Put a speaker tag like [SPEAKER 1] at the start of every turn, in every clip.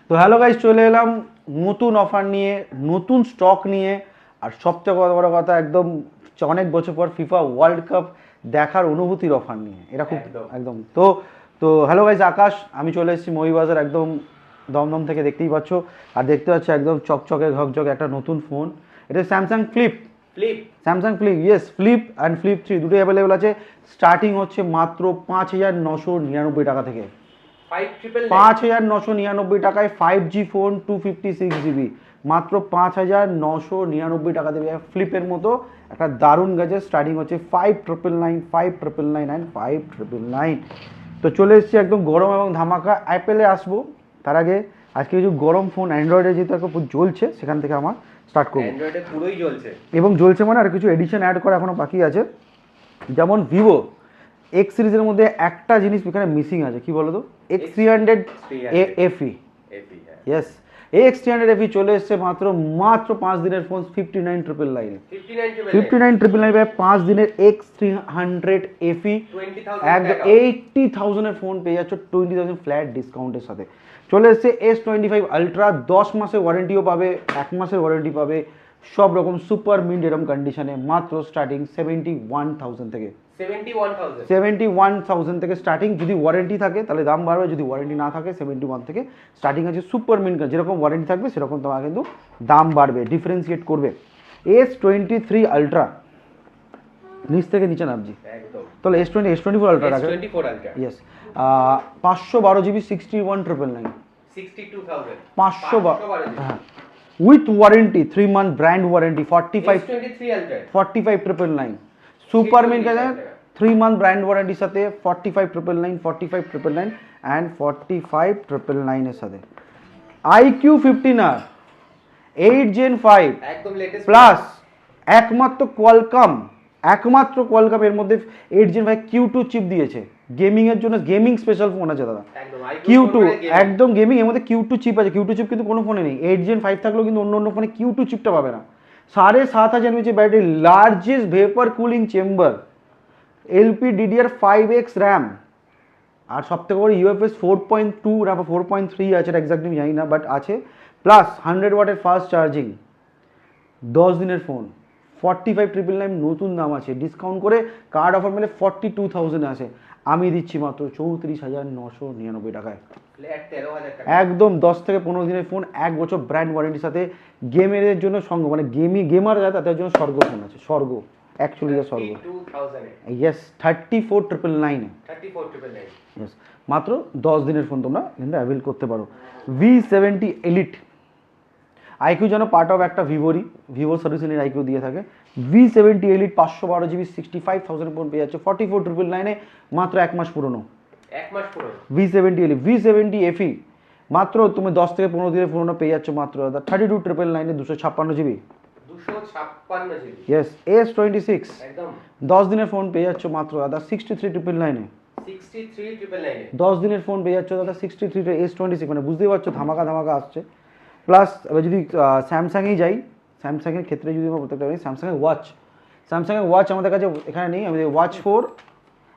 [SPEAKER 1] তো hello guys, চলে এলাম নতুন অফার নিয়ে, নতুন স্টক নিয়ে। আর সবথেকে বড় কথা, একদম অনেক বছর পর ফিফা ওয়ার্ল্ড কাপ দেখার অনুভূতির অফার নিয়ে। এটা খুব একদম তো তো হ্যালো গাইস, আকাশ। আমি চলে এসেছি মহিবাজার, একদম দমদম থেকে, দেখতেই পাচ্ছ। আর দেখতে পাচ্ছ একদম চকচকে ঝকঝকে একটা নতুন ফোন। এটা Samsung flip Samsung flip, yes, flip and flip 3 দুটোই অ্যাভেলেবেল আছে। স্টার্টিং হচ্ছে মাত্র 5,999 টাকা থেকে। 5,999 টাকায় 5G ফোন, 256GB, মাত্র 5,999 টাকা দেবে। ফ্লিপের মতো একটা দারুণ গ্যাজেট স্টার্টিং হচ্ছে 5,999, 5,999 অ্যান্ড 5,999। তো চলে এসেছি একদম গরম এবং ধামাকা। অ্যাপেলে আসবো, তার আগে আজকে কিছু গরম ফোন অ্যান্ড্রয়েডে যেহেতু এখন জ্বলছে, সেখান থেকে আমার স্টার্ট করবো।
[SPEAKER 2] অ্যান্ড্রয়েডে পুরোই জ্বলছে
[SPEAKER 1] এবং জ্বলছে মানে আর কিছু এডিশন অ্যাড করা এখনো বাকি আছে। যেমন ভিভো এক্স সিরিজের মধ্যে একটা জিনিস এখানে মিসিং আছে, কি বলো তো? X300 FE, yes, X300 FE চলে এসছে মাত্র 5 দিনের ফোন 59,999 59,999 5 দিনের X300 FE। একদম 80,000 ফোন পেয়ে যাচ্ছ 20,000 ফ্ল্যাট ডিসকাউন্টের সাথে। চলে এসছে S25 আলট্রা, 10 মাসের ওয়ারেন্টিও পাবে, 1 মাসের ওয়ারেন্টি পাবে, সব রকম সুপার মিন্ট এরকম কন্ডিশনে, মাত্র স্টার্টিং 71,000 থেকে। 71,000 থেকে স্টার্টিং। যদি ওয়ারেন্টি থাকে তাহলে দাম বাড়বে, যদি ওয়ারেন্টি না থাকে 71 থেকে স্টার্টিং আছে। সুপার মিন্ট, যেরকম ওয়ারেন্টি থাকবে সেরকম তোমার কিন্তু দাম বাড়বে, ডিফারেন্সিয়েট করবে। S23 আলট্রা, নিচ থেকে নিচে নামছি, তাহলে S24 আলট্রা রাখে, ইয়েস, 512GB 61,999, 512, হ্যাঁ, with warranty 3 month brand warranty, 45,999 super mint 3 month brand ওয়ারেন্টির সাথে 45,999, 45,999 অ্যান্ড 45,999 এর সাথে। iQ15R 8 Gen 5
[SPEAKER 2] একদম লেটেস্ট
[SPEAKER 1] প্লাস, একমাত্র কোয়ালকম এর মধ্যে 8 Gen 5 Q2 চিপ দিয়েছে। গেমিং এর জন্য, গেমিং স্পেশাল ফোন আছে দাদা, Q2 একদম গেমিং। এর মধ্যে Q2 চিপ আছে, Q2 চিপ কিন্তু কোনো ফোনে নেই। 8 Gen 5 থাকলেও কিন্তু অন্য ফোনে Q2 চিপটা পাবে না। 7,500 mAh battery, largest vapour cooling chamber, LPDDR5X RAM, আর সবথেকে বড় UFS 4.2 না 4.3 আছে, এক্স্যাক্টলি জানি না, বাট আছে। প্লাস 100 ওয়াটের ফাস্ট চার্জিং, 10 দিনের ফোন, 45,999 নতুন দাম আছে, ডিসকাউন্ট করে কার্ড অফার মেলে 42,000 আছে। আমি দিচ্ছি মাত্র 34,999 টাকায়, একদম 10 থেকে 15 দিনের ফোন, 1 বছর ব্র্যান্ড ওয়ারেন্টির সাথে। গেমের জন্য সঙ্গ, মানে গেমার যায় তাদের জন্য স্বর্গ ফোন আছে, স্বর্গ, অ্যাকচুয়ালি স্বর্গ। ইয়েস, 34,999, ইয়েস, মাত্র 10 দিনের ফোন তোমরা কিন্তু অ্যাভেল করতে পারো। V70 এলিট, IQ যেন পার্ট অফ একটা ভিভো সার্ভিসের IQ দিয়ে থাকে। V70 এলিট 512GB 65,000 ফোন পেয়ে যাচ্ছে 44,999 মাত্র 1 মাস পুরনো। V70 এলিট, V70 FE মাত্র তুমি 10 থেকে 15 দিনের পুরনো পেয়ে যাচ্ছ মাত্র 32,999 256GB, ইয়েস। S26 10 দিনের ফোন পেয়ে যাচ্ছ মাত্র দাদা 63,999, 10 দিনের ফোন পেয়ে যাচ্ছ দাদা 63। S26 মানে বুঝতেই পারছো ধামাকা আসছে। প্লাস এবার যদি স্যামসাংয়েই যাই, স্যামসাংয়ের ক্ষেত্রে যদি আমরা প্রত্যেকটা জানি, স্যামসাংয়ের ওয়াচ আমাদের কাছে এখানে নেই। আমাদের watch 4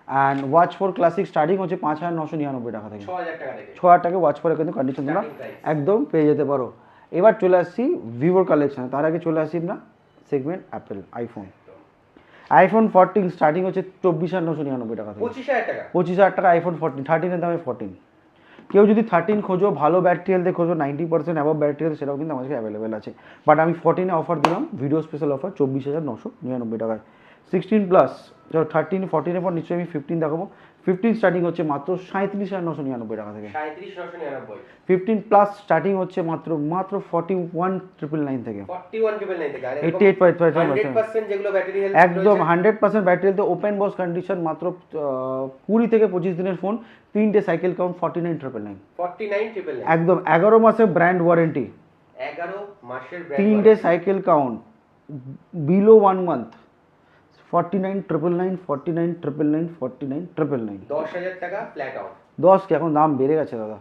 [SPEAKER 1] and watch 4 classic starting হচ্ছে 5,999 টাকা থেকে, 6,000 টাকা ওয়াচ 4 কিন্তু কন্ডিশন তোমরা একদম পেয়ে যেতে পারো। এবার চলে আসছি ভিভোর কালেকশন, তার আগে চলে আসি না সেগমেন্ট অ্যাপেল। আইফোন 14 স্টার্টিং হচ্ছে 24,999 টাকা থেকে, 25,000 টাকা আইফোন 14, 13-এর দামে 14। কেউ যদি 13 খোঁজো, ভালো ব্যাটারি হেলথে খোঁজো, 90% অ্যাবভ ব্যাটারি হেলথ, সেটাও কিন্তু আমাদের অ্যাভেলেবেল আছে। বাট আমি 14-এ অফার দিলাম, ভিডিও স্পেশাল অফার 24,999 টাকায়। 16 প্লাস, 13 14-এর পর নিশ্চয়ই আমি 15 দেখাবো। 15 স্টার্টিং হচ্ছে মাত্র 37,999 টাকা থেকে। 15 প্লাস স্টার্টিং হচ্ছে মাত্র 41,999 থেকে, 88,500 একদম 100% ব্যাটারি হেলথে, ওপেন বক্স কন্ডিশন, মাত্র 20 থেকে 25 দিনের ফোন, 3টে সাইকেল কাউন্ট, 49,999 একদম 11 মাসের ব্র্যান্ড ওয়ারেন্টি, 3টে সাইকেল কাউন্ট, বিলো 1 মান্থ, 49,999, 49,999, 49,999,
[SPEAKER 2] 10,000 টাকা ফ্ল্যাট অফ।
[SPEAKER 1] 10 কি এখন দাম বেড়ে গেছে দাদা,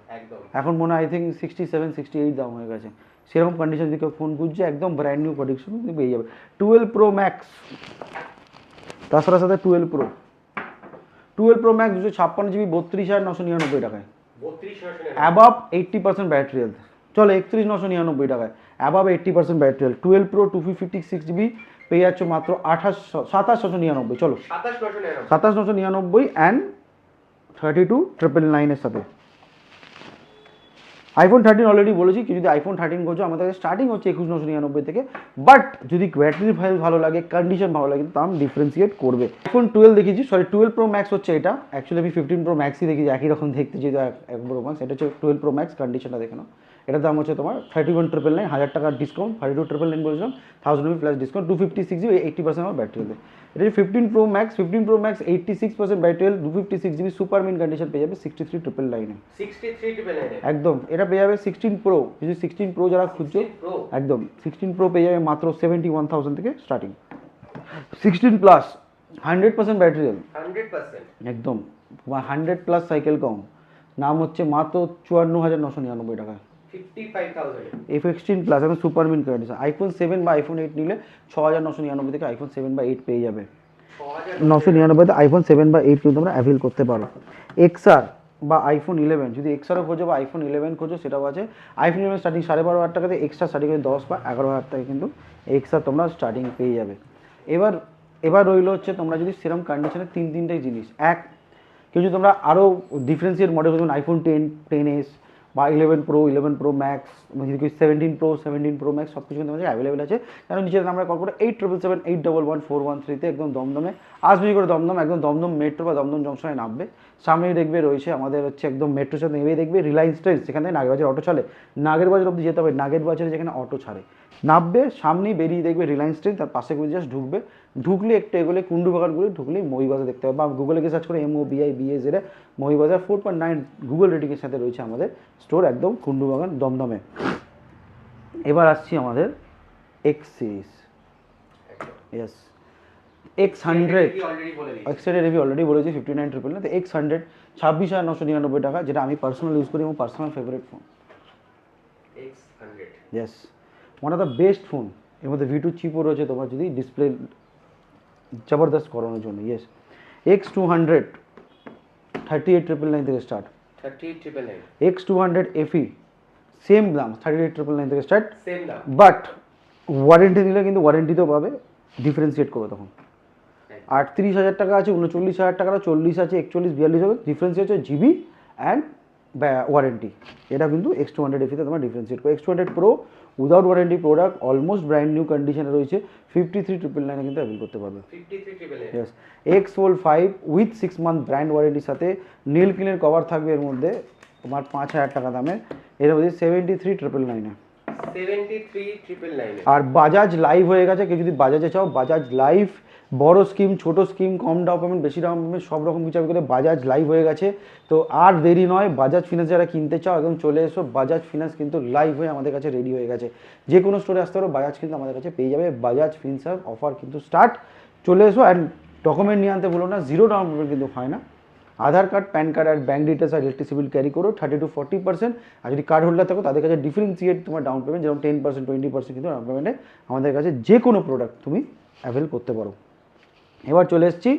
[SPEAKER 1] এখন মনে হয় আই থিঙ্ক 67 68 দাম হয়ে গেছে। সেরকম কন্ডিশন দিকে ফোন খুঁজছে, একদম ব্র্যান্ড নিউ প্রোডাকশন পেয়ে যাবে। 12 প্রো ম্যাক্স, তাছাড়া সাথে 12 প্রো ম্যাক্স 256GB 32,999 টাকায়, অ্যাবাভ 80% ব্যাটারি হেলথ, চলো 31,999 টাকায় above 80% battery health. 12 pro 256 GB পেয়ে যাচ্ছ মাত্র 27,999। চলো 27,999 অ্যান্ড 32,999 এর সাথে। আইফোন 13 অলরেডি বলেছি, কি যদি আইফোন 13 করছো আমাদের স্টার্টিং হচ্ছে 21,999 থেকে, বাট যদি ব্যাটারি ভালো লাগে, কন্ডিশন ভালো লাগে, দাম ডিফারেন্সিয়েট করবে। আইফোন 12 দেখিয়েছি, সরি 12 প্রো ম্যাক্স হচ্ছে এটা, অ্যাকচুয়ালি আমি 15 প্রো ম্যাক্সই দেখেছি, একই রকম দেখতে, যেহেতু এক প্রো ম্যাক্স, এটা হচ্ছে 12 প্রো ম্যাক্স। কন্ডিশনটা দেখে নাও, এটার দাম হচ্ছে তোমার 31,999, 1000 টাকার ডিসকাউন্ট, 32,999 বলছিলাম, 1000 রুপি প্লাস ডিসকাউন্ট, 256 জিবি, 80% আমার ব্যাটারি হেলথ। এটা হচ্ছে 15 pro max, 86% battery health, 256 GB super mint condition পেয়ে যাবে 63,999 একদম। এটা পেয়ে যাবে 16 প্রো, যদি 16 প্রো যারা খুঁজছো একদম 16 প্রো পেয়ে যাবে মাত্র 71,000 থেকে স্টার্টিং। 16 প্লাস 100% ব্যাটারি হেলথ,
[SPEAKER 2] 100%,
[SPEAKER 1] একদম 100 প্লাস সাইকেল কম, নাম হচ্ছে মাত্র 54,999 টাকা।
[SPEAKER 2] 55,000
[SPEAKER 1] F16 প্লাস এখন সুপার মিন কন্ডিশন। আইফোন 7 বা আইফোন 8 নিলে 6,999 থেকে আইফোন 7 বা 8 পেয়ে যাবে। 999 আইফোন 7 বা 8 কিন্তু তোমরা অ্যাভেল করতে পারো। এক্সআর বা আইফোন 11, যদি এক্সআরও খোঁজো বা আইফোন 11 খোঁজো সেটাও আছে। আইফোন 11 স্টার্টিং 12,500 টাকাতে, এক্সট্রা স্টার্টিং 10 বা 11,000 টাকা কিন্তু এক্সআর তোমরা স্টার্টিং পেয়ে যাবে। এবার রইলো হচ্ছে তোমরা যদি সেরকম কন্ডিশনে তিনটাই জিনিস, এক কেউ যদি তোমরা আরও ডিফারেন্সিয়েট মডেল যেমন আইফোন 10, 10s বা 11 pro, 11 pro max, 17 pro max, সব কিছু কিন্তু আমাদের অ্যাভেলেবেল আছে। কারণ নিচে আমরা কল করে 8777811413 একদম দমদমে আসবে, করে দমদম, একদম দমদম মেট্রো বা দমদম জংশনে নামবে, সামনেই দেখবে রয়েছে আমাদের হচ্ছে একদম মেট্রোর সাথে নেমেই দেখবে রিলায়েন্স ট্রেন্ডস, সেখান থেকে নাগেরবাজার অটো চলে, নাগেরবাজার অবধি যেতে হবে, নাগেরবাজারে যেখানে অটো ছাড়ে নামবে, সামনেই বেরিয়ে দেখবে রিলায়েন্স ট্রেন, তার পাশে করে জাস্ট ঢুকবে, ঢুকলে একটু এগোলে কুন্ডুবাগান গুলি ঢুকলেই মহিবাজার দেখতে হবে, বা গুগলে গিয়ে সার্চ করে MOBIBAZ মহিবাজার 4.9 গুগল রেটিংয়ের সাথে রয়েছে আমাদের স্টোর একদম কুন্ডুবাগান দমদমে। এবার আসছি আমাদের এক্স সিরিজ, ইয়েস X100, এক্সের রিভিউ অলরেডি বলেছি 59,999 না, তো X100 26,999 টাকা, যেটা আমি পার্সোনাল ইউজ করি এবং personal favourite phone.
[SPEAKER 2] X100,
[SPEAKER 1] yes, one of the best phone. এর মধ্যে V2 চিপও রয়েছে তোমার যদি ডিসপ্লে জবরদস্ত করানোর জন্য। ইয়েস, X200 38,999 থেকে স্টার্ট,
[SPEAKER 2] 38,999,
[SPEAKER 1] X200 FE সেম দাম 38,999 থেকে স্টার্ট,
[SPEAKER 2] সেম দাম,
[SPEAKER 1] বাট ওয়ারেন্টি নিলে কিন্তু ওয়ারেন্টিতেও পাবে, ডিফারেন্সিয়েট করবে তখন। 38,000 টাকা আছে, 39,000 টাকা, 40 আছে, 41, 42 হবে, ডিফারেন্সিয়েট হচ্ছে জিবি অ্যান্ড ওয়ারেন্টি। এটা কিন্তু X200 FE তে তোমার ডিফারেন্সিয়েট করে। X200 pro without warranty product, almost brand new কন্ডিশনে রয়েছে, 53,999 কিন্তু অ্যাভেল করতে পারবে।
[SPEAKER 2] 53,999,
[SPEAKER 1] yes, X Fold 5 with 6 month brand ওয়ারেন্টির সাথে নীল ক্লিনের কভার থাকবে এর মধ্যে তোমার 5,000 টাকা দামে, এর মধ্যে 73,999।
[SPEAKER 2] 73,999,
[SPEAKER 1] আর বাজাজ লাইভ হয়ে গেছে, কেউ যদি বাজাজে চাও, বাজাজ লাইভ বড় স্কিম, ছোট স্কিম, কম ডাউন পেমেন্ট, বেশি ডাউন পেমেন্ট, সব রকম কিছু করে বাজাজ লাইভ হয়ে গেছে। তো আর দেরি নয়, বাজাজ ফিনান্স যারা কিনতে চাও একদম চলে এসো, বাজাজ ফিনান্স কিন্তু লাইভ হয়ে আমাদের কাছে রেডি হয়ে গেছে, যে কোনো স্টোরে আসতে পারো, বাজাজ কিন্তু আমাদের কাছে পেয়ে যাবে। বাজাজ ফিনসার্ভ অফার কিন্তু স্টার্ট, চলে এসো। অ্যান্ড ডকুমেন্ট নিয়ে আনতে বলো না, জিরো ডাউন পেমেন্ট কিন্তু হয় না, আধার কার্ড, প্যান কার্ড আর ব্যাঙ্ক ডিটেলস আর ইলেকট্রিসিটি বিল ক্যারি করো, 30 to 40%। আর যদি কার্ড হোল্ডার থাকো তাদের কাছে ডিফারেন্সিয়েট তোমার ডাউন পেমেন্ট, যেমন 10%, 20% কিন্তু ডাউন পেমেন্টে আমাদের কাছে যে কোনো প্রোডাক্ট তুমি অ্যাভেল করতে পারো। এবার চলে এসেছি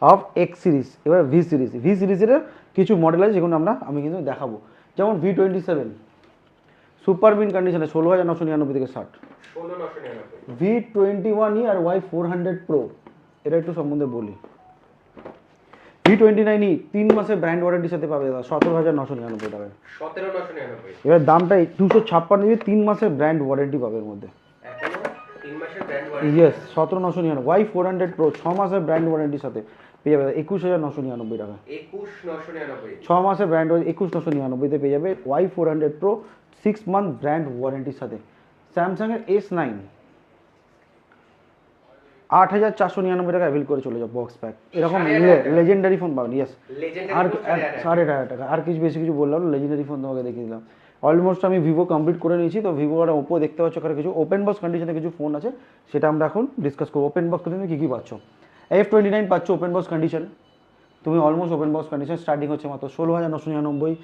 [SPEAKER 1] অফ এক্স সিরিজ, এবার ভি সিরিজের কিছু মডেল আছে যেগুলো আমি কিন্তু দেখাবো, যেমন V27 সুপার মিন কন্ডিশনে 16,999 থেকে স্টার্ট,
[SPEAKER 2] 16,999,
[SPEAKER 1] V21 আর Y400 প্রো, এটা একটু সম্বন্ধে বলি। V29 3 মাসের ব্র্যান্ড ওয়ারেন্টির সাথে পাবে দাদা 17,999 টাকায়।
[SPEAKER 2] 17,999,
[SPEAKER 1] এবার দামটা 256 জিবি 3 মাসের ব্র্যান্ড ওয়ারেন্টি পাবে এর মধ্যে।
[SPEAKER 2] এখনো 3 মাসের brand warranty,
[SPEAKER 1] yes 17,999। Y400 pro 6 মাসের ব্র্যান্ড ওয়ারেন্টির সাথে পেয়ে যাবে 21,999 টাকা।
[SPEAKER 2] 21,999,
[SPEAKER 1] 6 মাসের ব্র্যান্ড 21,999 তে পেয়ে যাবে Y400 প্রো 6 মান্থ ব্র্যান্ড ওয়ারেন্টির সাথে। স্যামসাংয়ের S9 8,499 টাকা অ্যাভেল করে চলে যাও বক্স প্যাক, এরকম লেজেন্ডারি ফোন পাবেন। ইয়েস, আর 8,500 টাকা, আর কিছু বেশি কিছু বললাম, লেজেন্ডারি ফোন তোমাকে দেখিয়ে দিলাম। অলমোস্ট আমি ভিভো কমপ্লিট করে নিয়েছি, তো ভিভো আর ওপো দেখতে পাচ্ছ, ওখানে কিছু ওপেন বক্স কন্ডিশনে কিছু ফোন আছে, সেটা আমরা এখন ডিসকাস করবো। ওপেন বক্স কন্ডিশনে কী কী পাচ্ছ? F29 পাচ্ছ ওপেন বক্স কন্ডিশন, তুমি almost open box condition starting হচ্ছে মাত্র 16,999।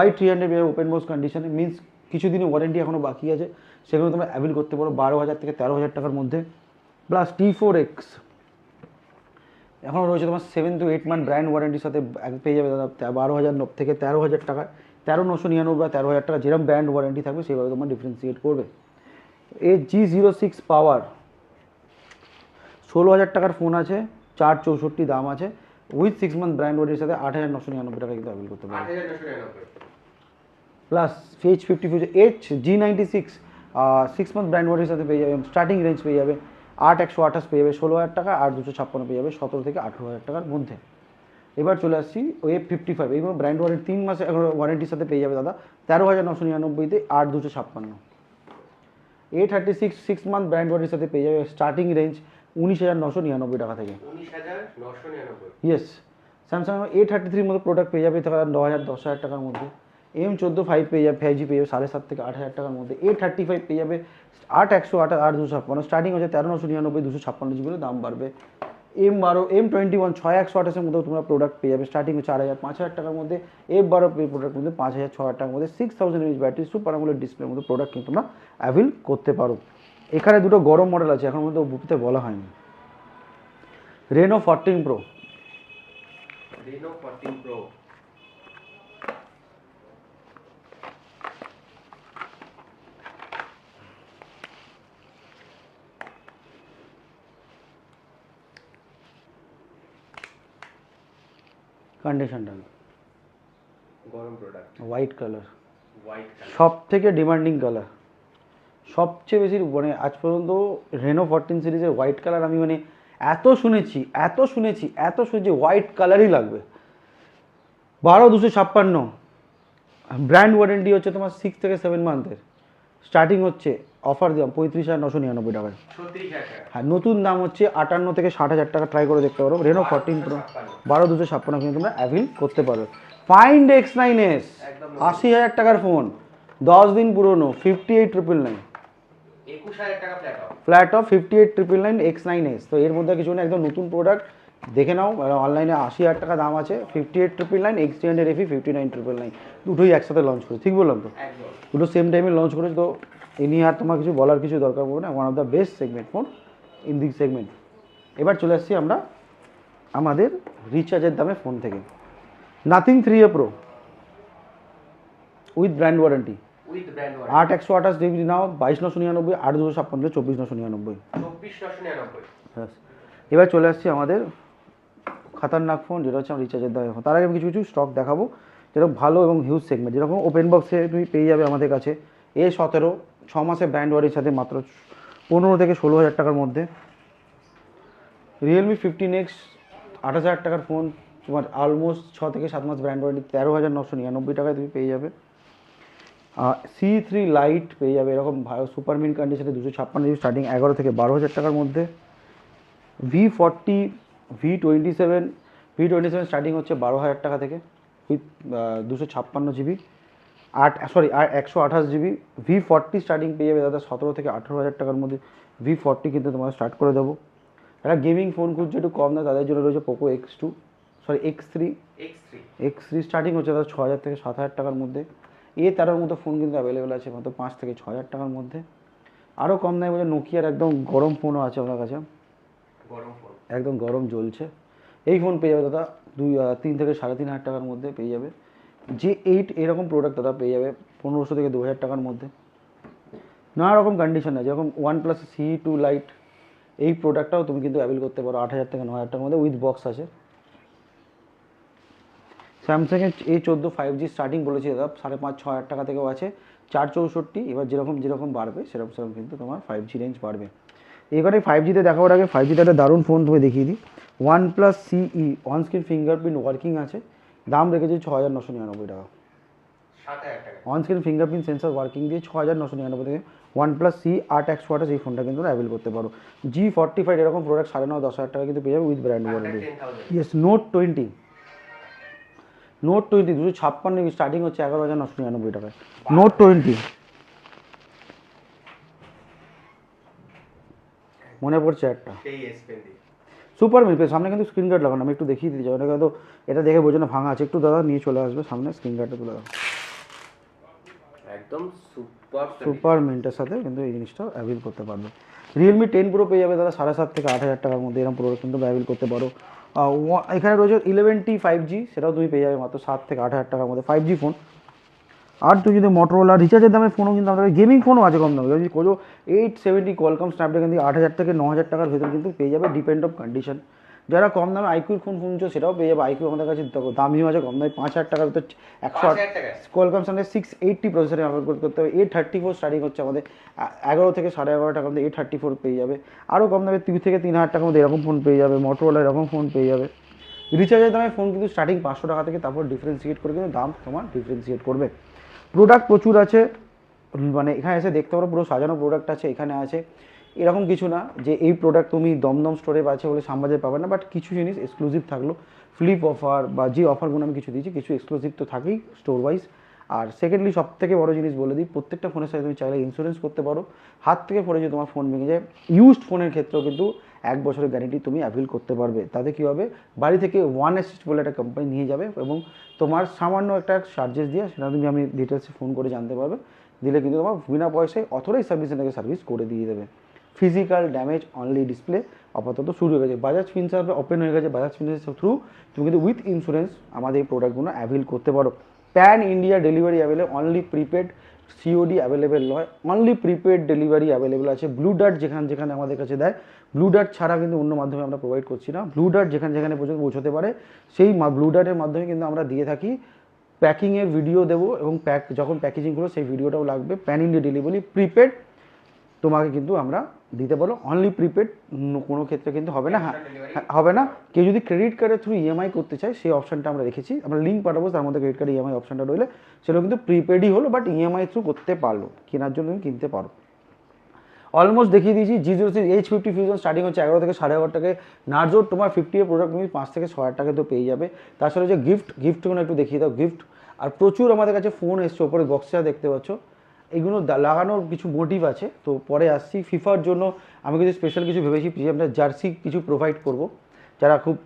[SPEAKER 1] Y300 ওপেন বক্স কন্ডিশনে মিনস কিছুদিনের ওয়ারেন্টি এখনও বাকি আছে, সেগুলো তোমরা অ্যাভেল করতে পারো 12,000 থেকে 13,000 টাকার মধ্যে। প্লাস T4X এখনও রয়েছে তোমার 7 to 8 মান্থ ব্র্যান্ড ওয়ারেন্টির সাথে পেয়ে যাবে দাদা 12,000 থেকে 13,000 টাকা। 13,999 বা 13,000 টাকা যেরকম ব্র্যান্ড ওয়ারেন্টি থাকবে সেভাবে তোমার ডিফারেন্সিয়েট করবে। G06 পাওয়ার 16,000 টাকার ফোন আছে, 464 দাম আছে, উইথ 6 মান্থ ব্র্যান্ড ওয়ারেন্টির সাথে 8,999 টাকা কিন্তু অ্যাভেল করতে পারবে।
[SPEAKER 2] 8,999
[SPEAKER 1] plus H50 future G96 6 month brand ওয়ারেন্টির সাথে পেয়ে যাবে, স্টার্টিং রেঞ্জ পেয়ে যাবে 8,128 পেয়ে যাবে, 16,000 টাকা, 8,256 পেয়ে যাবে 17 থেকে 18,000 টাকার মধ্যে। এবার চলে আসছি F55, এইগুলো ব্র্যান্ড ওয়ারেন্টি 3 মাসে ওয়ারেন্টির সাথে পেয়ে যাবে দাদা 13,999-তে 8,256। A36 6 মান্থ ব্র্যান্ড ওয়ারেন্টির সাথে পেয়ে যাবে, স্টার্টিং রেঞ্জ 19,999 টাকা থেকে।
[SPEAKER 2] 19,999
[SPEAKER 1] ইয়েস, স্যামসাং A33 মতো প্রোডাক্ট পেয়ে যাবে তারা 9,000 10,000 টাকার মধ্যে। M14 5 পেয়ে যাবে, 5G পেয়ে যাবে 7,500 থেকে 8,000 টাকার মধ্যে। A35 পেয়ে যাবে 8,128 8,256, স্টার্টিং হচ্ছে 13,999 256 জিবি, দাম বাড়বে। M21 6,128-এর মধ্যে তোমরা প্রোডাক্ট পেয়ে যাবে, স্টার্টিং হচ্ছে 4,000 5,000 টাকার মধ্যে। F12 প্রোডাক্ট মধ্যে 5,000 6,000 টাকার মধ্যে 6,000 mAh ব্যাটারি, সুপার আমোলেড ডিসপ্লের মধ্যে প্রোডাক্ট কিন্তু তোমরা অ্যাভেল করতে পারো। এখানে দুটো গরম মডেল আছে, এখন মধ্যে বুকিতে বলা হয়নি। Reno 14 Pro,
[SPEAKER 2] Reno 14 Pro
[SPEAKER 1] কন্ডিশনটা
[SPEAKER 2] গরম product,
[SPEAKER 1] white colour,
[SPEAKER 2] white colour,
[SPEAKER 1] সব থেকে ডিমান্ডিং কালার, সবচেয়ে বেশি মানে আজ পর্যন্ত রেনো 14 সিরিজের হোয়াইট কালার আমি মানে এত শুনেছি হোয়াইট কালারই লাগবে। 12,256, ব্র্যান্ড ওয়ারেন্টি হচ্ছে তোমার 6 থেকে 7 মান্থের, স্টার্টিং হচ্ছে অফার দাম 35,999 টাকায়।
[SPEAKER 2] 36,000 টাকা,
[SPEAKER 1] হ্যাঁ, নতুন দাম হচ্ছে 58 থেকে 60,000 টাকা, ট্রাই করে দেখতে পারো। রেনো 14 প্রো 12,256 কিন্তু তোমরা অ্যাভেল করতে পারো। ফাইন্ড X9s 80,000 টাকার ফোন, 10 দিন পুরনো, 58,999
[SPEAKER 2] 21,000 টাকা
[SPEAKER 1] ফ্ল্যাট অফ 58,999 X9s। তো এর মধ্যে কিছু না, একদম নতুন প্রোডাক্ট, দেখে নাও। অনলাইনে 80,000 টাকা দাম আছে, 58,999 X300 FE 59,999, দুটোই একসাথে লঞ্চ করেছে, ঠিক বললাম তো?
[SPEAKER 2] একদম
[SPEAKER 1] দুটো সেম টাইমে লঞ্চ করেছে, তো এ নিয়ে আর তোমার কিছু বলার কিছু দরকার পড়বে না। One of the best segment phone in this segment. এবার চলে আসছি আমরা আমাদের রিচার্জের দামে ফোন থেকে। Nothing 3A Pro with brand warranty,
[SPEAKER 2] with brand warranty
[SPEAKER 1] 8,128 GB নাও 22,999, 8,256 24,999।
[SPEAKER 2] 24,999
[SPEAKER 1] ব্যাস। এবার চলে আসছি আমাদের খাতারনাক ফোন, যেটা হচ্ছে আমার রিচার্জের দামে ফোন। তার আগে আমি কিছু স্টক দেখাবো যেরকম ভালো এবং হিউজ সেগমেন্ট, যেরকম ওপেন বক্সে তুমি পেয়ে যাবে আমাদের কাছে A17 6 মাসের ব্র্যান্ড ওয়ারেন্টির সাথে মাত্র 15 থেকে 16,000 টাকার মধ্যে। রিয়েলমি 15X 28,000 টাকার ফোন, তোমার অলমোস্ট 6 থেকে 7 মাস ব্র্যান্ড ওয়ারেন্টি 13,999 টাকায় তুমি পেয়ে যাবে। C3 লাইট পেয়ে যাবে এরকম ভালো সুপার মিন কন্ডিশনে 256 জিবি, স্টার্টিং 11 থেকে 12,000 টাকার মধ্যে। V40 V27 স্টার্টিং হচ্ছে 12,000 টাকা থেকে, with 256 GB 128 GB. V40 starting পেয়ে যাবে দাদা 17 থেকে 18,000 টাকার মধ্যে। V40 কিন্তু তোমার স্টার্ট করে দেবো। একটা গেমিং ফোন খুঁজছে একটু কম না, তাদের জন্য রয়েছে পোকো X3 স্টার্টিং হচ্ছে দাদা 6,000 থেকে 7,000 টাকার মধ্যে। A13 মতো ফোন কিন্তু অ্যাভেলেবেল আছে মাত্র 5 থেকে 6,000 টাকার মধ্যে। আরও কম দামে বলছে নোকিয়ার একদম গরম ফোনও আছে আপনার কাছে,
[SPEAKER 2] গরম ফোন
[SPEAKER 1] একদম গরম জ্বলছে। এই ফোন পেয়ে যাবে দাদা 3 থেকে 3,500 টাকার মধ্যে পেয়ে যাবে। J8 এরকম প্রোডাক্ট দাদা পেয়ে যাবে 1,500 থেকে 2,000 টাকার মধ্যে। নানা রকম কন্ডিশন আছে, যেরকম OnePlus CE2 লাইট, এই প্রোডাক্টটাও তুমি কিন্তু অ্যাভেল করতে পারো 8,000 থেকে 9,000 টাকার মধ্যে, উইথ বক্স আছে। স্যামসাংয়ের A14 5G স্টার্টিং বলেছি দাদা 5,500-6,000 টাকা থেকেও আছে, 464। এবার যেরকম বাড়বে সেরকম কিন্তু তোমার 5G রেঞ্জ বাড়বে। এবারে 5Gতে দেখাবার আগে 5Gতে একটা দারুণ ফোন তুমি দেখিয়ে দিই। OnePlus CE onscreen fingerprint working আছে, দাম রেখেছি 6,999 টাকা।
[SPEAKER 2] 7,000 টাকা
[SPEAKER 1] অনস্ক্রিন ফিঙ্গারপ্রিন্ট সেন্সর ওয়ার্কিং দিয়ে 6,999 থেকে OnePlus CE 8,128 এই ফোনটা কিন্তু অ্যাভেল করতে পারো। G45 এরকম প্রোডাক্ট 9,500-10,000 টাকা কিন্তু পেয়ে যাবে with brand warranty.
[SPEAKER 2] 10,000
[SPEAKER 1] yes, Note 20 256 GB, starting হচ্ছে 11,999 টাকায়। Note 20 মনে পড়ছে একটা
[SPEAKER 2] সেই এসপেন্ডি
[SPEAKER 1] সুপার মিল, সামনে কিন্তু স্ক্রিন গার্ড লাগানো, আমি একটু দেখিয়ে দিতে চাই, অনেকে হয়তো এটা দেখে বোঝো না ভাঙা আছে। একটু দাদা নিয়ে চলে আসবে সামনে, স্ক্রিন গার্ডটা তুলে দাও।
[SPEAKER 2] একদম
[SPEAKER 1] সুপার মিন্টের সাথে কিন্তু এই জিনিসটা অ্যাভেল করতে পারবে। রিয়েলমি 10 প্রো পেয়ে যাবে দাদা 7,500 থেকে 8,000 টাকার মধ্যে, এরকম প্রোডাক্ট কিন্তু অ্যাভেল করতে পারো। এখানে রয়েছে 11T 5G, সেটাও তুমি পেয়ে যাবে মাত্র 7 থেকে 8,000 টাকার মধ্যে। 5G ফোন আর তুই যদি মোটরোলা রিচার্জের দামে ফোনও কিন্তু আমাদের গেমিং ফোনও আছে কম দামে, যদি কোনো 870 কোয়ালকম স্ন্যাপড্রাগন দিয়ে 8,000 থেকে 9,000 টাকার ভেতর কিন্তু পেয়ে যাবে, ডিপেন্ড অফ কন্ডিশন। যারা কম দামে আইকিউর ফোন শুনছো সেটাও পেয়ে যাবে, আইকিউ আমাদের কাছে দামিও আছে, কম দামে 5,000 টাকার ভিতর 108 কোয়ালকম স্ন্যাপড্রাগন 680 প্রসেসরে আপলোড করতে হবে। 834 স্টার্টিং হচ্ছে আমাদের 11 থেকে 11.5 টাকার মধ্যে 834 পেয়ে যাবে। আরও কম দামে 2 থেকে 3,000 টাকার মধ্যে এরকম ফোন পেয়ে যাবে, মোটরোলা এরকম ফোন পেয়ে যাবে। রিচার্জের দামে ফোন কিন্তু স্টার্টিং 500 টাকা থেকে, তারপর ডিফারেন্সিয়েট করে কিন্তু দাম তোমার ডিফারেন্সিয়েট করবে। প্রোডাক্ট প্রচুর আছে, মানে এখানে এসে দেখতে পারো পুরো সাজানো প্রোডাক্ট আছে এখানে আছে। এরকম কিছু না যে এই প্রোডাক্ট তুমি দমদম স্টোরে আছে বলে শ্যামবাজারে পাবে না, বাট কিছু জিনিস এক্সক্লুসিভ থাকলো, ফ্লিপ অফার বা যে অফারগুলো আমি কিছু দিয়েছি কিছু এক্সক্লুসিভ তো থাকেই স্টোর ওয়াইজ। আর সেকেন্ডলি সব থেকে বড়ো জিনিস বলে দিই, প্রত্যেকটা ফোনের সাথে তুমি চাইলে ইন্স্যুরেন্স করতে পারো, হাত থেকে পড়ে যদি তোমার ফোন ভেঙে যায় ইউজড ফোনের ক্ষেত্রেও কিন্তু 1 বছরের গ্যারেন্টি তুমি অ্যাভেল করতে পারবে। তাতে কী হবে, বাড়ি থেকে ওয়ান অ্যাসিস্ট বলে একটা কোম্পানি নিয়ে যাবে এবং তোমার সামান্য একটা চার্জেস দিয়ে সেটা তুমি আমি ডিটেলসে ফোন করে জানতে পারবে, দিলে কিন্তু তোমার বিনা পয়সায় অথরাইজ সার্ভিস সেন্টারকে সার্ভিস করে দিয়ে দেবে। ফিজিক্যাল ড্যামেজ অনলি ডিসপ্লে আপাতত শুরু হয়ে গেছে, বাজাজ ফিনসার্ভ ওপেন হয়ে গেছে, বাজাজ ফিনসার্ভ থ্রু তুমি কিন্তু উইথ ইন্স্যুরেন্স আমাদের এই প্রোডাক্টগুলো অ্যাভেল করতে পারো। Pan India delivery available, only prepaid, COD available নয়, অনলি প্রিপেড ডেলিভারি অ্যাভেলেবেল আছে। ব্লু ডার্ট যেখানে যেখানে আমাদের কাছে দেয়, ব্লু ডার্ট ছাড়া কিন্তু অন্য মাধ্যমে আমরা প্রোভাইড করছি না। ব্লু ডার্ট যেখানে যেখানে পর্যন্ত পৌঁছতে পারে সেই ব্লু ডার্টের মাধ্যমে কিন্তু আমরা দিয়ে থাকি। প্যাকিংয়ের ভিডিও দেবো এবং যখন প্যাকেজিং করবো সেই ভিডিওটাও লাগবে। প্যান ইন্ডিয়া ডেলিভারি প্রিপেড তোমাকে কিন্তু আমরা দিতে পারো, অনলি প্রিপেড, কোনো ক্ষেত্রে কিন্তু হবে না। হ্যাঁ হবে না, কেউ যদি ক্রেডিট কার্ডের থ্রু ইএমআই করতে চায় সেই অপশানটা আমরা রেখেছি, আমরা লিঙ্ক পাঠাবো, তার মধ্যে ক্রেডিট কার্ড ইএমআই অপশানটা রইলে সেটা কিন্তু প্রিপেডই হলো, বাট ইএমআই থ্রু করতে পারলো, কেনার জন্য তুমি কিনতে পারো। অলমোস্ট দেখিয়ে দিয়েছি। G06 H50 ফিউশন স্টার্টিং হচ্ছে 11 থেকে 11.5 টাকায়। নার্জো তোমার 50 এর প্রোডাক্ট তুমি 5 থেকে 6,000 টাকায় তো পেয়ে যাবে। তাছাড়া যে গিফটগুলো একটু দেখিয়ে দাও, গিফট। আর প্রচুর আমাদের কাছে ফোন এসছে, ওপরে বক্সটা দেখতে পাচ্ছ, এইগুলো লাগানোর কিছু মোটিভ আছে, তো পরে আসছি। ফিফার জন্য আমি কিছু স্পেশাল কিছু ভেবেছি যে আমরা জার্সি কিছু প্রোভাইড করব, যারা খুব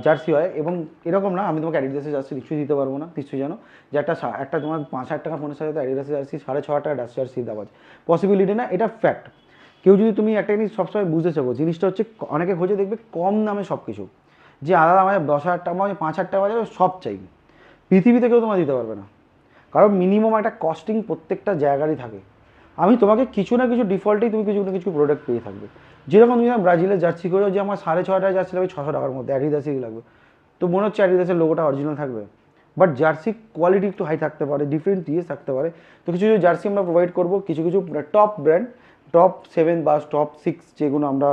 [SPEAKER 1] জার্সি হয়, এবং এরকম না আমি তোমাকে অ্যাডিডাসের জার্সি নিশ্চয়ই দিতে পারবো না, নিশ্চয়ই জানো যে একটা তোমার 5,000 টাকা ফোনের সাথে অ্যাডিডাসের জার্সি 6,500 টাকা জার্সি দেওয়া আছে, পসিবিলিটি না, এটা ফ্যাক্ট। কেউ যদি তুমি একটা জিনিস সবসময় বুঝতে চাবো, জিনিসটা হচ্ছে অনেকে খোঁজে দেখবে কম দামে সব কিছু, যে আলাদা আমাদের 10,000 টাকা মানে 5,000 টাকা বাজারে সব চাই, পৃথিবীতে কেউ তোমার দিতে পারবে না, কারণ মিনিমাম একটা কস্টিং প্রত্যেকটা জায়গারই থাকে। আমি তোমাকে কিছু না কিছু ডিফল্টেই তুমি কিছু না কিছু প্রোডাক্ট পেয়ে থাকবে। যেরকম তুমি ব্রাজিলের জার্সি করেও যে আমার 6,500 টাকা জার্সি লাগবে, 600 টাকার মধ্যে অ্যাডিডাসই লাগবে, তো মনে হচ্ছে অ্যাডিডাসের লোগোটা অরিজিনাল থাকবে, বাট জার্সি কোয়ালিটি একটু হাই থাকতে পারে, ডিফারেন্ট ইয়ে থাকতে পারে। তো কিছু কিছু জার্সি আমরা প্রোভাইড করবো, কিছু কিছু টপ ব্র্যান্ড, টপ 7 বা টপ 6 যেগুলো আমরা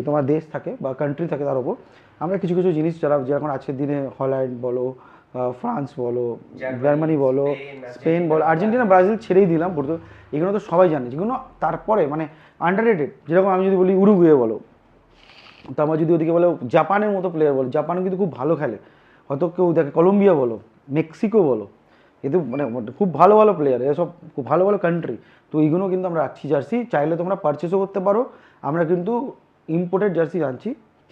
[SPEAKER 1] তোমার দেশ থাকে বা কান্ট্রি থাকে তার উপর আমরা কিছু কিছু জিনিস, যারা যেরকম আজকের দিনে হল্যান্ড বলো, ফ্রান্স বলো, জার্মানি বলো, স্পেন বলো, আর্জেন্টিনা, ব্রাজিল ছেড়েই দিলাম, এগুলো তো সবাই জানে, যেগুলো তারপরে মানে আন্ডাররেটেড। যেরকম আমি যদি বলি উরুগুয়ে বলো, তারপর যদি ওদিকে বলো জাপানের মতো প্লেয়ার বলো, জাপানও কিন্তু খুব ভালো খেলে, হয়তো কেউ দেখে কলম্বিয়া বলো, মেক্সিকো বলো, কিন্তু মানে খুব ভালো ভালো প্লেয়ার, এসব খুব ভালো ভালো কান্ট্রি। তো এইগুলো কিন্তু আমরা রাখছি জার্সি, চাইলে তোমরা পারচেসও করতে পারো। আমরা কিন্তু ইম্পোর্টেড জার্সি আনছি,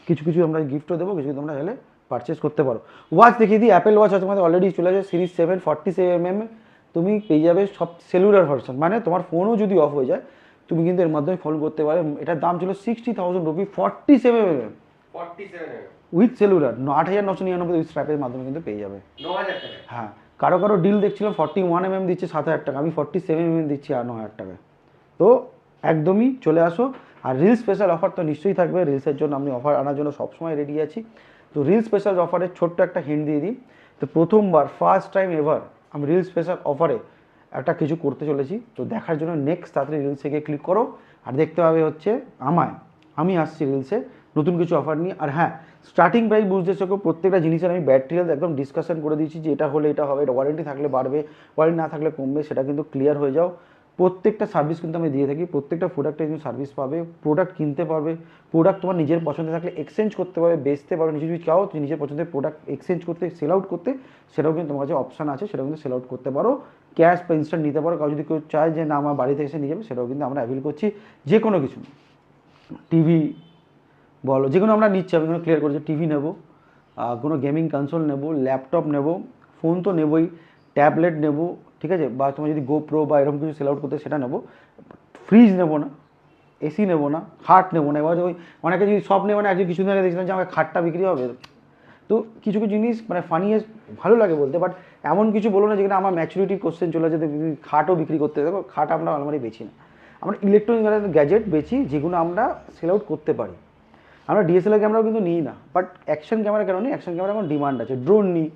[SPEAKER 1] কিছু কিছু আমরা গিফটও দেবো, কিছু তোমরা চাইলে পারচেস করতে পারো। ওয়াচ দেখিয়ে দিই, অ্যাপেল ওয়াচ আছে তোমাদের অলরেডি চলে আসে, সিরিজ 7 47mm তুমি পেয়ে যাবে, সব সেলুলার ভার্সন, মানে তোমার ফোনও যদি অফ হয়ে যায় তুমি কিন্তু এর মাধ্যমে ফোন করতে পারো। এটার দাম ছিল 60,000 রুপি, 47mm উইথ সেলুলার, 8,999 উইথ স্ট্র্যাপের মাধ্যমে কিন্তু পেয়ে যাবে
[SPEAKER 2] 9,000 টাকা।
[SPEAKER 1] হ্যাঁ, কারো কারো ডিল দেখছিলাম 41mm দিচ্ছে 7,000 টাকা, আমি 47mm দিচ্ছি 9,000 টাকায়। তো একদমই চলে আসো। আর রিল স্পেশাল অফার তো নিশ্চয়ই থাকবে, রিলসের জন্য আমি অফার আনার জন্য সবসময় রেডি আছি। তো রিল স্পেশাল অফারে ছোট্ট একটা হিন্ট দিয়ে দিই, তো প্রথমবার ফার্স্ট টাইম এভার আমি রিল স্পেশাল অফারে একটা কিছু করতে চলেছি। তো দেখার জন্য নেক্সট তাড়াতাড়ি রিলসে গিয়ে ক্লিক করো, আর দেখতে পাবে হচ্ছে আমি আসছি রিলসে নতুন কিছু অফার নিয়ে। আর হ্যাঁ, স্টার্টিং প্রাইস বুঝতে শেখো, প্রত্যেকটা জিনিসের আমি ব্যাটারিয়াল একদম ডিসকাশন করে দিয়েছি যে এটা হলে এটা হবে, এটা ওয়ারেন্টি থাকলে বাড়বে, ওয়ারেন্টি না থাকলে কমবে, সেটা কিন্তু ক্লিয়ার হয়ে যাও। প্রত্যেকটা সার্ভিস কিন্তু আমি দিয়ে থাকি, প্রত্যেকটা প্রোডাক্টে তুমি সার্ভিস পাবে, প্রোডাক্ট কিনতে পারবে, প্রোডাক্ট তোমার নিজের পছন্দে থাকলে এক্সচেঞ্জ করতে পারবে, বেচতে পারবে, নিজে যদি চাও নিজের পছন্দের প্রোডাক্ট এক্সচেঞ্জ করতে, সেল আউট করতে, সেটাও কিন্তু তোমার কাছে অপশান আছে, সেটাও কিন্তু সেল আউট করতে পারো, ক্যাশ বা ইনস্ট্যান্ট নিতে পারো। কাউ যদি কেউ চায় যে না আমার বাড়িতে এসে নিয়ে যাবে, সেটাও কিন্তু আমরা অ্যাভেল করছি। যে কোনো কিছু টিভি বলো, যেগুলো আমরা নিচ্ছি আমি ক্লিয়ার করছি, টিভি নেবো, কোনো গেমিং কনসোল নেবো, ল্যাপটপ নেবো, ফোন তো নেবোই, ট্যাবলেট নেবো, ঠিক আছে, বা তোমার যদি গোপ্রো বা এরকম কিছু সেল আউট করতে সেটা নেবো, ফ্রিজ নেবো না, এসি নেবো না, খাট নেবো না। এবার ওই অনেকে যদি সব নেবো না, একজন কিছুদিন আগে দেখছিলাম যে আমার খাটটা বিক্রি হবে। তো কিছু কিছু জিনিস মানে ফানিয়েস্ট ভালো লাগে বলতে, বাট এমন কিছু বলো না যেখানে আমার ম্যাচুরিটি কোশ্চেন চলে যেতে খাটও বিক্রি করতে দেবো, খাট আমরা আলমারি বেছি না, আমরা ইলেকট্রনিক গ্যাজেট বেছি যেগুলো আমরা সেল আউট করতে পারি। আমরা ডিএসএলআর ক্যামেরাও কিন্তু নিই না, বাট অ্যাকশন ক্যামেরা কেন নিই, অ্যাকশন ক্যামেরা এখন ডিমান্ড আছে, ড্রোন নিই,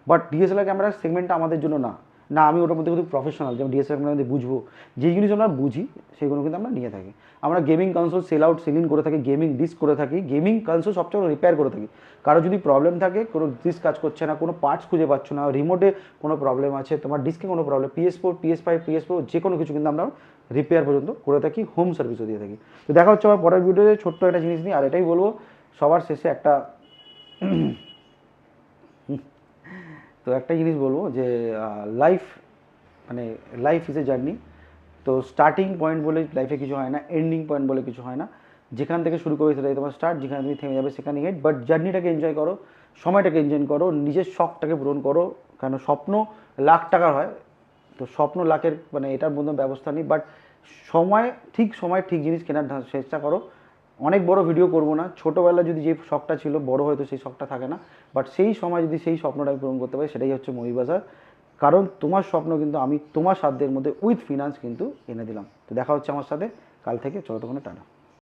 [SPEAKER 1] বাট ডিএসএলআর ক্যামেরার সেগমেন্টটা আমাদের জন্য না, না আমি ওটার মধ্যে কিন্তু প্রফেশনাল, যেমন ডিএসএলআর ক্যামেরা মধ্যে বুঝবো, যেই জিনিস আমরা বুঝি সেগুলো কিন্তু আমরা নিয়ে থাকি। আমরা gaming console sell out sell in করে থাকি, গেমিং ডিস্ক করে থাকি, গেমিং কনসোল সবচেয়ে বড় রিপেয়ার করে থাকি। কারো যদি প্রবলেম থাকে, কোনো ডিস্ক কাজ করছে না, কোনো পার্টস খুঁজে পাচ্ছ না, রিমোটে কোনো প্রবলেম আছে, তোমার ডিস্কে কোনো প্রবলেম, PS4 PS5 PS4 যে কোনো কিছু কিন্তু আমরা রিপেয়ার পর্যন্ত করে থাকি, হোম সার্ভিসও দিয়ে থাকি। তো দেখা হচ্ছে আমার পরের ভিডিওতে ছোট্ট একটা জিনিস নিয়ে। আর এটাই বলবো সবার শেষে একটা তো একটা জিনিস বলবো যে লাইফ মানে লাইফ ইজ এ জার্নি। তো স্টার্টিং পয়েন্ট বলে লাইফে কিছু হয় না, এন্ডিং পয়েন্ট বলে কিছু হয় না। যেখান থেকে শুরু করবে সেটাই তোমার স্টার্ট, যেখানে তুমি থেমে যাবে সেখানে হেড। বাট জার্নিটাকে এনজয় করো, সময়টাকে এনজয় করো, নিজের শখটাকে পূরণ করো। কারণ স্বপ্ন লাখ টাকার হয়, তো স্বপ্ন লাখের মানে এটার মধ্যে ব্যবস্থা নেই। বাট সময় ঠিক জিনিস কেনার চেষ্টা করো। অনেক বড় ভিডিও করব না, ছোটোবেলায় যদি যে শখটা ছিল বড় হয়তো সেই শখটা থাকে না, বাট সেই সময় যদি সেই স্বপ্নটাকে পূরণ করতে পারি সেটাই হচ্ছে মৌরিবাজার। কারণ তোমার স্বপ্ন কিন্তু আমি তোমার সাধ্যের মধ্যে উইথ ফিনান্স কিন্তু এনে দিলাম। তো দেখা হচ্ছে আমার সাথে কাল থেকে, চলো তখন টাটা।